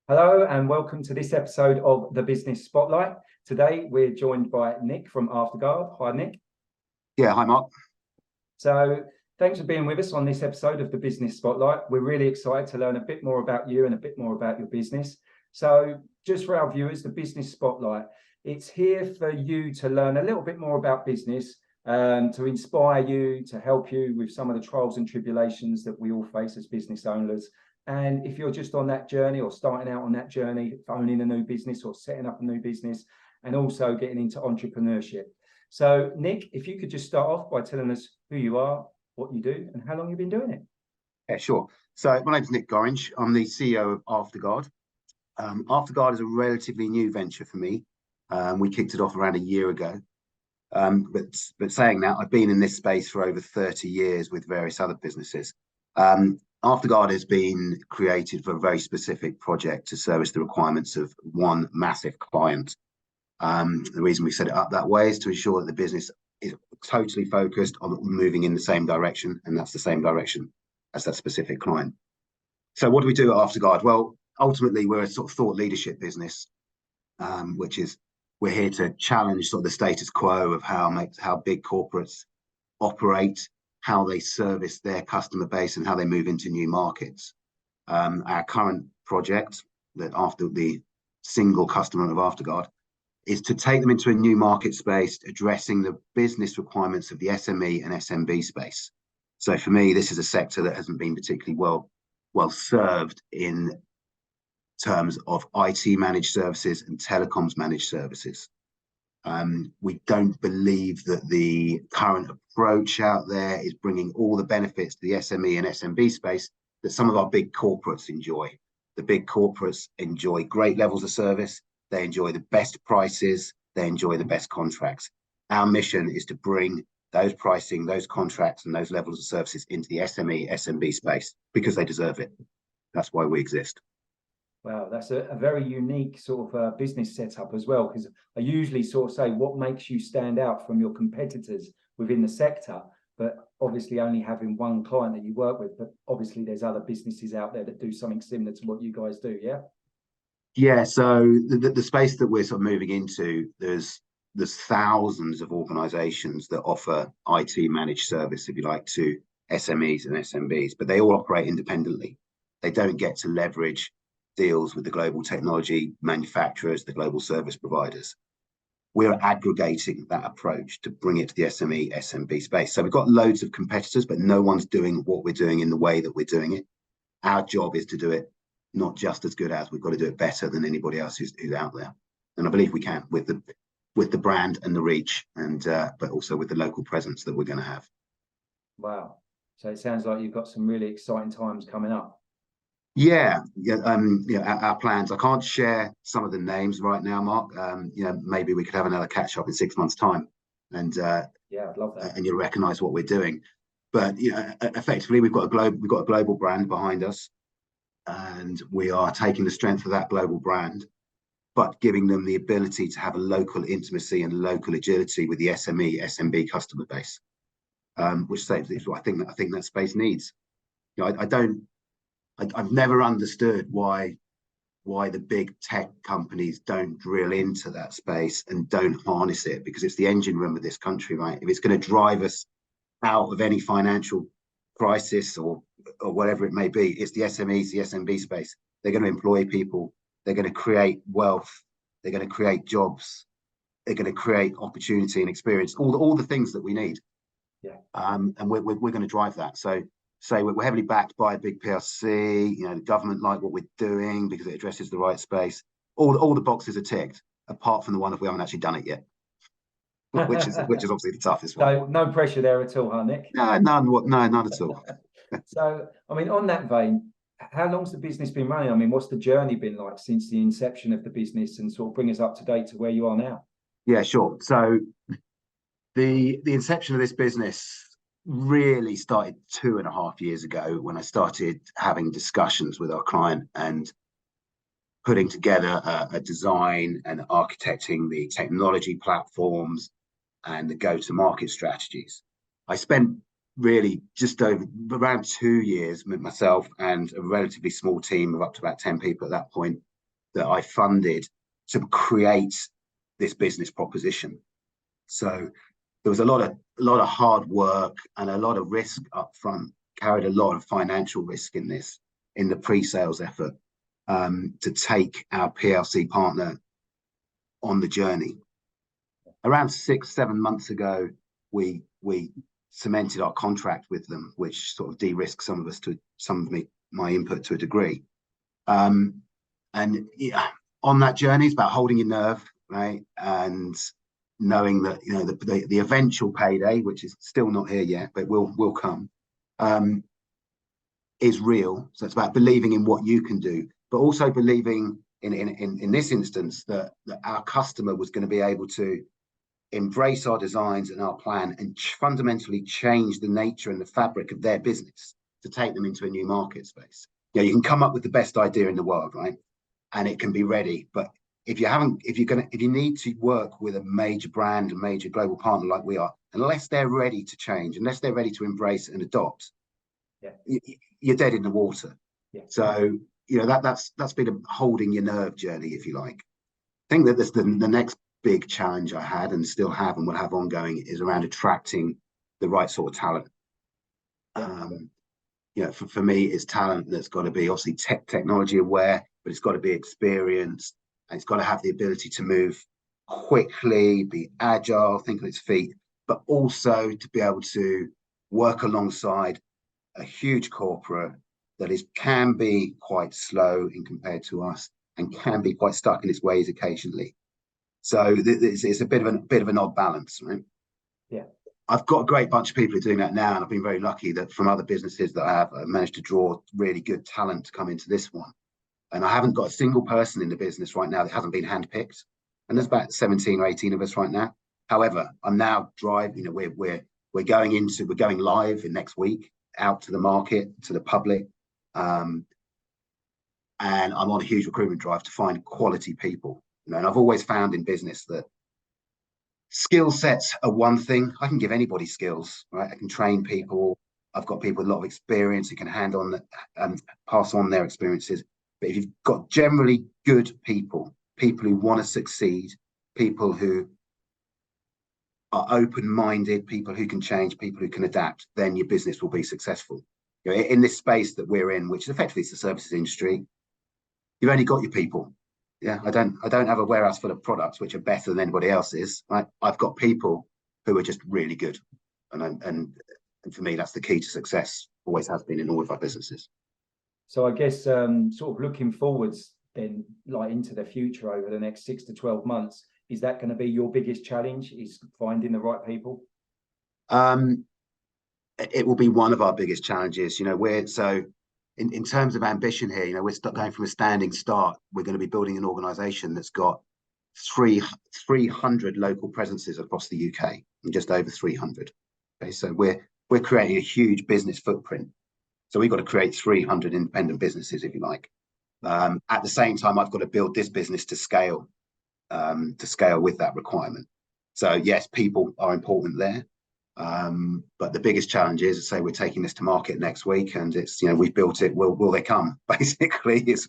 Hello and welcome to this episode of the Business Spotlight. Today we're joined by Nick from Afterguard. Hi, Nick. Yeah, hi, Mark. So thanks for being with us on this episode of the Business Spotlight. We're really excited to learn a bit more about you and a bit more about your business. So just for our viewers, the Business Spotlight, it's here for you to learn a little bit more about business, to inspire you, to help you with some of the trials and tribulations that we all face as business owners. And if you're just on that journey or starting out on that journey, owning a new business or setting up a new business, and also getting into entrepreneurship. So, Nick, if you could just start off by telling us who you are, what you do, and how long you've been doing it. Yeah, sure. So my name's Nick Gorringe. I'm the CEO of Afterguard. Afterguard is a relatively new venture for me. We kicked it off around a year ago. But saying that, I've been in this space for over 30 years with various other businesses. Afterguard has been created for a very specific project to service the requirements of one massive client. The reason we set it up that way is to ensure that the business is totally focused on moving in the same direction, and that's the same direction as that specific client. So what do we do at Afterguard? Well, ultimately, we're a sort of thought leadership business, which is we're here to challenge sort of the status quo of how big corporates operate, how they service their customer base, and how they move into new markets. Our current project, that after the single customer of Afterguard, is to take them into a new market space, addressing the business requirements of the SME and SMB space. So for me, this is a sector that hasn't been particularly well served in terms of IT managed services and telecoms managed services. We don't believe that the current approach out there is bringing all the benefits to the SME and SMB space that some of our big corporates enjoy. The big corporates enjoy great levels of service. They enjoy the best prices. They enjoy the best contracts. Our mission is to bring those pricing, those contracts, and those levels of services into the SME, SMB space because they deserve it. That's why we exist. Wow, that's a very unique sort of business setup as well, because I usually sort of say what makes you stand out from your competitors within the sector, but obviously only having one client that you work with, but obviously there's other businesses out there that do something similar to what you guys do, yeah? Yeah, so the space that we're sort of moving into, there's thousands of organizations that offer IT managed service, if you like, to SMEs and SMBs, but they all operate independently. They don't get to leverage deals with the global technology manufacturers, the global service providers. We're aggregating that approach to bring it to the SME, SMB space. So we've got loads of competitors, but no one's doing what we're doing in the way that we're doing it. Our job is to do it not just as good as, we've got to do it better than anybody else who's out there. And I believe we can with the brand and the reach, and but also with the local presence that we're going to have. Wow. So it sounds like you've got some really exciting times coming up. Yeah. Our plans. I can't share some of the names right now, Mark. Maybe we could have another catch up in 6 months' time, and yeah, I'd love that. And you'll recognise what we're doing. But effectively, we've got a global brand behind us, and we are taking the strength of that global brand, but giving them the ability to have a local intimacy and local agility with the SME, SMB customer base, which is what I think that space needs. I've never understood why the big tech companies don't drill into that space and don't harness it, because it's the engine room of this country, right? If it's going to drive us out of any financial crisis or whatever it may be, it's the SMEs, the SMB space. They're going to employ people. They're going to create wealth. They're going to create jobs. They're going to create opportunity and experience, all the things that we need. Yeah. And we're going to drive that. So we're heavily backed by a big PLC. The government like what we're doing because it addresses the right space. All the boxes are ticked, apart from the one if we haven't actually done it yet, which is obviously the toughest one. So no pressure there at all, huh, Nick? No, none at all. So, I mean, on that vein, how long's the business been running? I mean, what's the journey been like since the inception of the business, and sort of bring us up to date to where you are now? Yeah, sure. So the inception of this business really started 2.5 years ago when I started having discussions with our client and putting together a design and architecting the technology platforms and the go-to-market strategies. I spent really just over around 2 years with myself and a relatively small team of up to about 10 people at that point, that I funded to create this business proposition. So there was a lot of hard work and a lot of risk up front, carried a lot of financial risk in this, in the pre-sales effort, to take our PLC partner on the journey. Around 6-7 months ago, we cemented our contract with them, which sort of de-risked some of my input to a degree. And yeah, on that journey, it's about holding your nerve, right? And knowing that, you know, the eventual payday, which is still not here yet, but will come, is real. So it's about believing in what you can do, but also believing in this instance that our customer was going to be able to embrace our designs and our plan and fundamentally change the nature and the fabric of their business to take them into a new market space. You know, you can come up with the best idea in the world, right? And it can be ready, but if you need to work with a major brand, a major global partner like we are, unless they're ready to change, unless they're ready to embrace and adopt, you're dead in the water. Yeah. So, you know, that's been a holding your nerve journey, if you like. I think that the next big challenge I had and still have and will have ongoing is around attracting the right sort of talent. You know, for me, it's talent that's got to be obviously technology aware, but it's got to be experienced, and it's got to have the ability to move quickly, be agile, think on its feet, but also to be able to work alongside a huge corporate that can be quite slow in compared to us and can be quite stuck in its ways occasionally. So it's a bit of an odd balance, right? Yeah. I've got a great bunch of people who are doing that now, and I've been very lucky that from other businesses that I have managed to draw really good talent to come into this one. And I haven't got a single person in the business right now that hasn't been handpicked. And there's about 17 or 18 of us right now. However, I'm now driving, you know, we're going live in next week, out to the market, to the public. And I'm on a huge recruitment drive to find quality people. You know, and I've always found in business that skill sets are one thing. I can give anybody skills, right? I can train people. I've got people with a lot of experience who can pass on their experiences. But if you've got generally good people who want to succeed, people who are open-minded, people who can change, people who can adapt, then your business will be successful. You know, in this space that we're in, which is effectively the services industry, you've only got your people. Yeah, I don't have a warehouse full of products which are better than anybody else's. Right? I've got people who are just really good, and for me, that's the key to success. Always has been in all of our businesses. So I guess sort of looking forwards then, like into the future over the next 6 to 12 months, is that going to be your biggest challenge? Is finding the right people? It will be one of our biggest challenges. You know, in terms of ambition here, you know, we're going from a standing start. We're going to be building an organization that's got 300 local presences across the UK, and just over 300. Okay, so we're creating a huge business footprint. So we've got to create 300 independent businesses, if you like. At the same time, I've got to build this business to scale with that requirement. So yes, people are important there. But the biggest challenge is, say, we're taking this to market next week, and it's, you know, we've built it. Will they come? Basically, is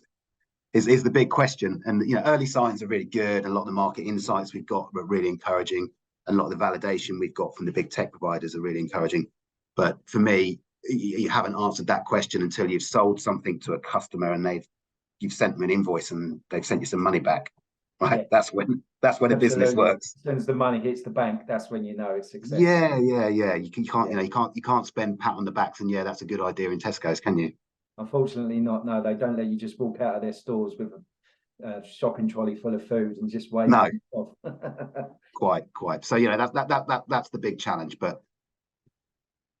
the big question. And, you know, early signs are really good. And a lot of the market insights we've got are really encouraging. And a lot of the validation we've got from the big tech providers are really encouraging. But for me, you haven't answered that question until you've sold something to a customer and you've sent them an invoice and they've sent you some money back. Right, yeah. That's when the business works. As soon as the money hits the bank, that's when you know it's successful. Yeah. You can't, you know, you can't spend pat on the backs and that's a good idea in Tesco's, can you? Unfortunately, not. No, they don't let you just walk out of their stores with a shopping trolley full of food and just wave. No, quite. So, you know, that's the big challenge. But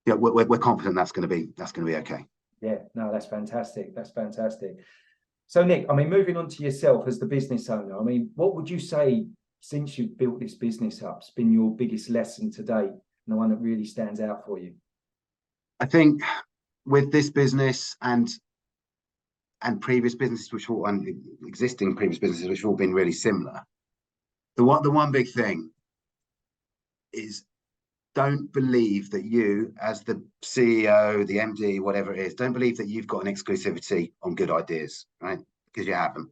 yeah, we're confident that's going to be okay. Yeah, no, that's fantastic. That's fantastic. So, Nick, I mean, moving on to yourself as the business owner, I mean, what would you say, since you've built this business up, has been your biggest lesson today, and the one that really stands out for you? I think with this business and previous businesses, existing previous businesses, which have all been really similar, the one big thing is, don't believe that you, as the CEO, the MD, whatever it is, don't believe that you've got an exclusivity on good ideas, right? Because you haven't.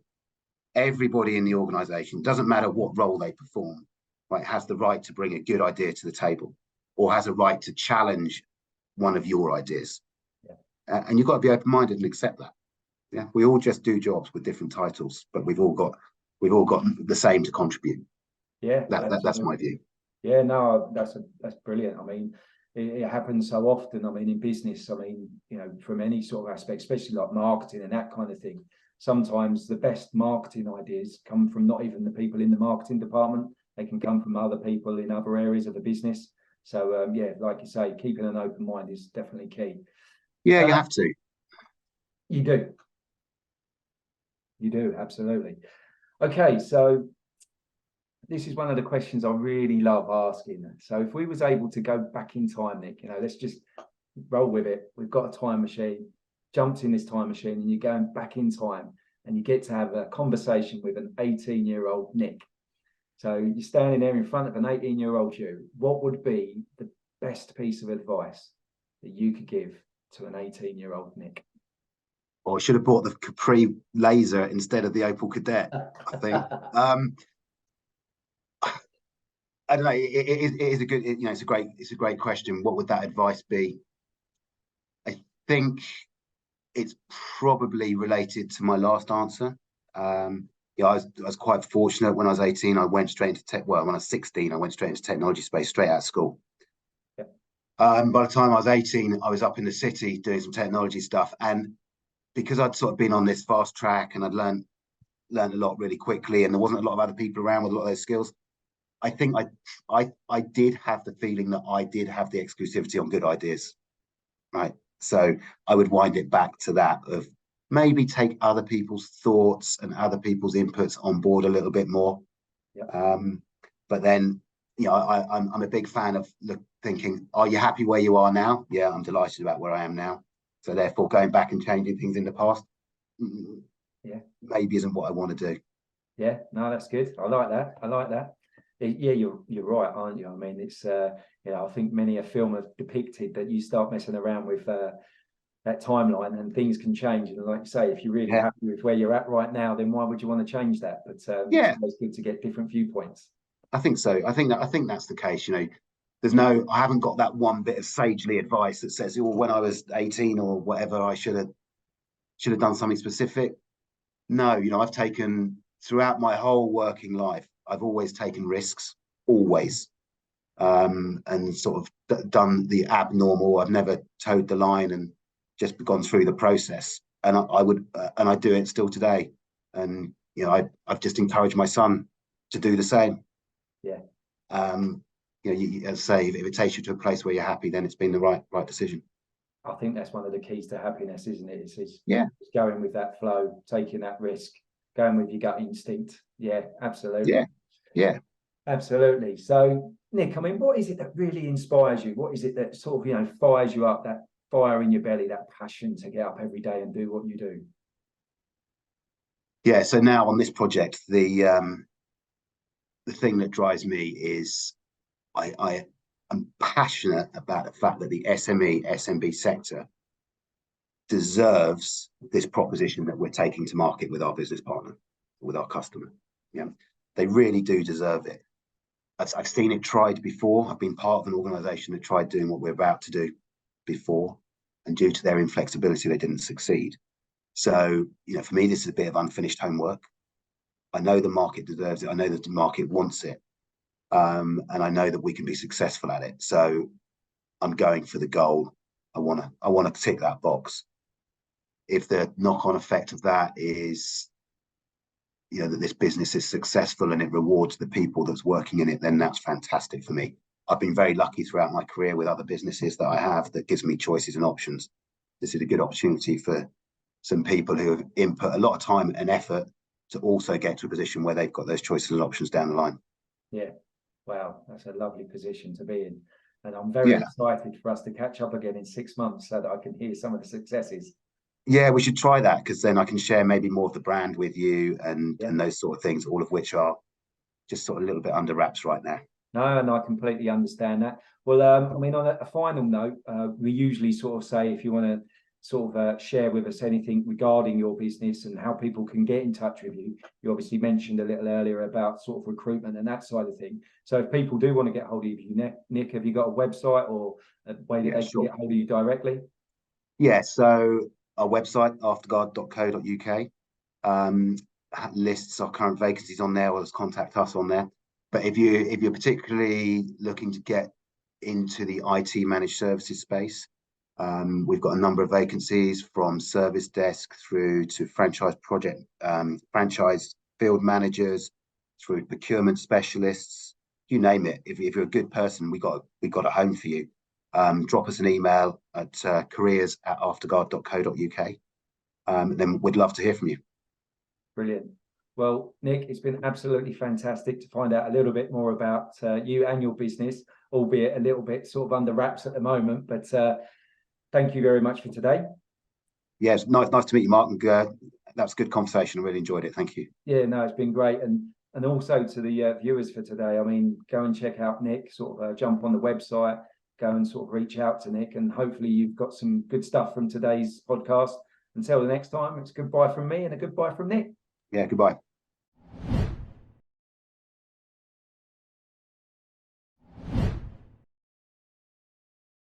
everybody in the organization, doesn't matter what role they perform, right, has the right to bring a good idea to the table, or has a right to challenge one of your ideas. Yeah. And you've got to be open-minded and accept that. Yeah, we all just do jobs with different titles, but we've all got the same to contribute. Yeah, that's my view. Yeah, no, that's brilliant. I mean, it happens so often. I mean, in business, I mean, you know, from any sort of aspect, especially like marketing and that kind of thing. Sometimes the best marketing ideas come from not even the people in the marketing department. They can come from other people in other areas of the business. So yeah, like you say, keeping an open mind is definitely key. Yeah, you have to. You do. You do, absolutely. Okay, so this is one of the questions I really love asking. So if we was able to go back in time, Nick, you know, let's just roll with it. We've got a time machine, jumped in this time machine, and you're going back in time and you get to have a conversation with an 18-year-old Nick. So you're standing there in front of an 18-year-old you. What would be the best piece of advice that you could give to an 18-year-old Nick? Or I should have bought the Capri Laser instead of the Opel Cadet, I think. I don't know. It is a good, you know, it's a great question. What would that advice be? I think it's probably related to my last answer. Yeah, I was quite fortunate when I was 18. I went straight into tech. Well, when I was 16, I went straight into technology space, straight out of school. Yeah. By the time I was 18, I was up in the city doing some technology stuff, and because I'd sort of been on this fast track and I'd learned a lot really quickly, and there wasn't a lot of other people around with a lot of those skills, I think I did have the feeling that I did have the exclusivity on good ideas, right? So I would wind it back to that of maybe take other people's thoughts and other people's inputs on board a little bit more. Yeah. But then, you know, I'm a big fan of thinking, are you happy where you are now? Yeah, I'm delighted about where I am now. So therefore, going back and changing things in the past, yeah, maybe isn't what I want to do. Yeah, no, that's good. I like that. I like that. Yeah, you're right, aren't you? I mean, it's you know, I think many a film have depicted that you start messing around with that timeline and things can change. And like you say, if you're really happy with where you're at right now, then why would you want to change that? But yeah, it's good to get different viewpoints. I think so. I think that's the case. You know, I haven't got that one bit of sagely advice that says, oh, when I was 18 or whatever, I should have done something specific. No, you know, I've taken throughout my whole working life, I've always taken risks, always, and sort of done the abnormal. I've never towed the line and just gone through the process. And I do it still today. And you know, I've just encouraged my son to do the same. Yeah. You know, as I say, if it takes you to a place where you're happy, then it's been the right decision. I think that's one of the keys to happiness, isn't it? It's yeah, going with that flow, taking that risk, going with your gut instinct. Yeah, absolutely. Yeah, absolutely. So, Nick, I mean, what is it that really inspires you? What is it that sort of, you know, fires you up, that fire in your belly, that passion to get up every day and do what you do? Yeah. So now on this project, the thing that drives me is I'm passionate about the fact that the SMB sector deserves this proposition that we're taking to market with our business partner, with our customer. Yeah, they really do deserve it. I've seen it tried before. I've been part of an organization that tried doing what we're about to do before, and due to their inflexibility, they didn't succeed. So, you know, for me, this is a bit of unfinished homework. I know the market deserves it. I know that the market wants it. And I know that we can be successful at it. So I'm going for the goal. I want to tick that box. If the knock-on effect of that is, you know, that this business is successful and it rewards the people that's working in it, then that's fantastic for me. I've been very lucky throughout my career with other businesses that I have that gives me choices and options. This is a good opportunity for some people who have input a lot of time and effort to also get to a position where they've got those choices and options down the line. Yeah. Wow, that's a lovely position to be in. And I'm very excited for us to catch up again in 6 months so that I can hear some of the successes. Yeah, we should try that, because then I can share maybe more of the brand with you and those sort of things, all of which are just sort of a little bit under wraps right now. No, and I completely understand that. Well, I mean, on a final note, we usually sort of say, if you want to sort of share with us anything regarding your business and how people can get in touch with you. You obviously mentioned a little earlier about sort of recruitment and that side of thing. So if people do want to get hold of you, Nick, have you got a website or a way that they can get hold of you directly? Yeah, so our website, afterguard.co.uk, lists our current vacancies on there, or just contact us on there. But if you're particularly looking to get into the IT managed services space, we've got a number of vacancies from service desk through to franchise field managers, through procurement specialists, you name it. If you're a good person, we got a home for you. Drop us an email at careers@afterguard.co.uk. Then we'd love to hear from you. Brilliant. Well, Nick, it's been absolutely fantastic to find out a little bit more about you and your business, albeit a little bit sort of under wraps at the moment. But thank you very much for today. Yes, nice to meet you, Mark. And, that's a good conversation. I really enjoyed it. Thank you. Yeah, no, it's been great. And also to the viewers for today, I mean, go and check out Nick, sort of jump on the website, go and sort of reach out to Nick, and hopefully you've got some good stuff from today's podcast. Until the next time, it's goodbye from me and a goodbye from Nick. Yeah, goodbye.